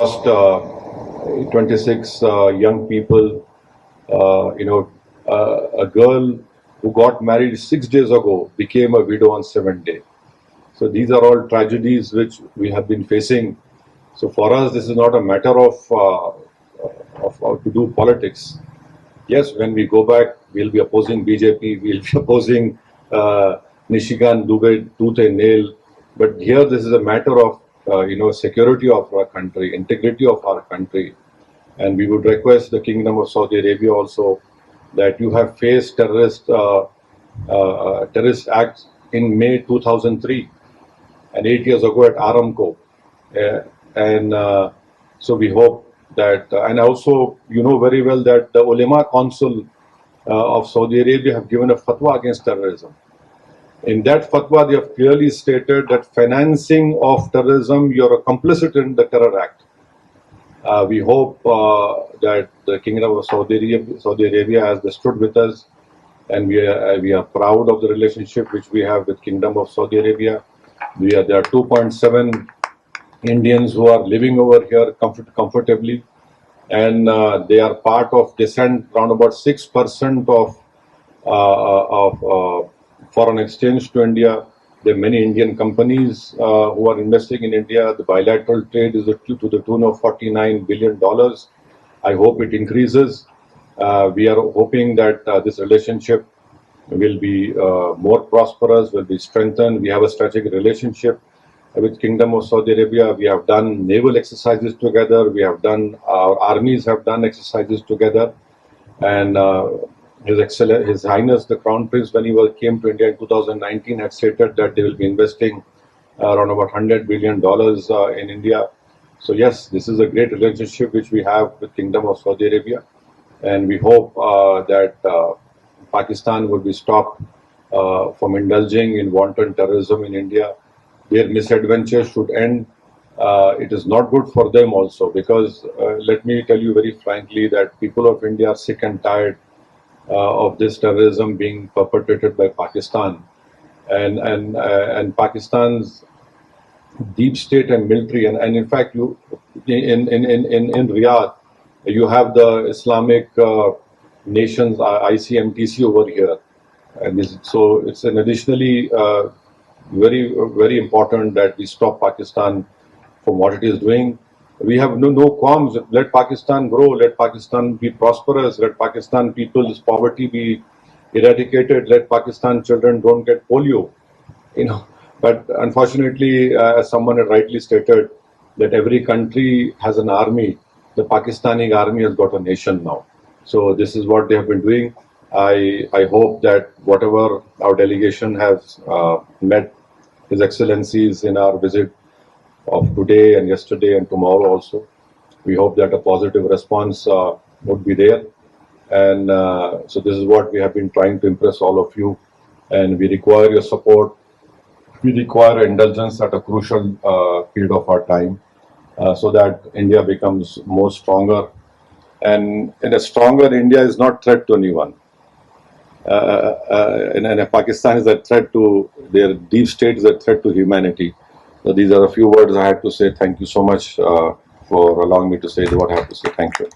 lost 26 young people. A girl who got married 6 days ago became a widow on 7th day. So these are all tragedies which we have been facing. So for us, this is not a matter of to do politics. Yes, when we go back, we'll be opposing BJP, we'll be opposing Nishikant Dubey tooth and nail. But here, this is a matter of security of our country, integrity of our country, and we would request the Kingdom of Saudi Arabia also that you have faced terrorist acts in May 2003 and 8 years ago at Aramco, and so we hope that, and also you know very well that the Ulema Council of Saudi Arabia have given a fatwa against terrorism. In that fatwa, they have clearly stated that financing of terrorism, you're a complicit in the terror act. We hope that the Kingdom of Saudi Arabia has stood with us, and we are proud of the relationship which we have with Kingdom of Saudi Arabia. There are 2.7 Indians who are living over here comfortably, and they are part of descent around about 6% of foreign exchange to India. There are many Indian companies who are investing in India. The bilateral trade is to the tune of $49 billion. I hope it increases. We are hoping that this relationship will be more prosperous, will be strengthened. We have a strategic relationship with Kingdom of Saudi Arabia. We have done naval exercises together. Our armies have done exercises together. And His Highness the Crown Prince, when he came to India in 2019, had stated that they will be investing around about $100 billion in India. So yes, this is a great relationship which we have with Kingdom of Saudi Arabia, and we hope that Pakistan will be stopped from indulging in wanton terrorism in India. Their misadventure should end. It is not good for them also, because let me tell you very frankly that people of India are sick and tired of this terrorism being perpetrated by Pakistan, and Pakistan's deep state and military, and in fact, in Riyadh, you have the Islamic nations ICMTC over here, and so it's an additionally very important that we stop Pakistan from what it is doing. We have no qualms. Let Pakistan grow. Let Pakistan be prosperous. Let Pakistan people's poverty be eradicated. Let Pakistan children don't get polio. But unfortunately, as someone had rightly stated, that every country has an army. The Pakistani army has got a nation now. So this is what they have been doing. I hope that whatever our delegation has met His Excellencies in our visit of today and yesterday and tomorrow also, we hope that a positive response would be there. And so this is what we have been trying to impress all of you, and we require your support. We require indulgence at a crucial period of our time, so that India becomes more stronger. And a stronger India is not threat to anyone. And Pakistan is a threat to their deep state, is a threat to humanity. So these are a few words I had to say. Thank you so much for allowing me to say what I have to say. Thank you.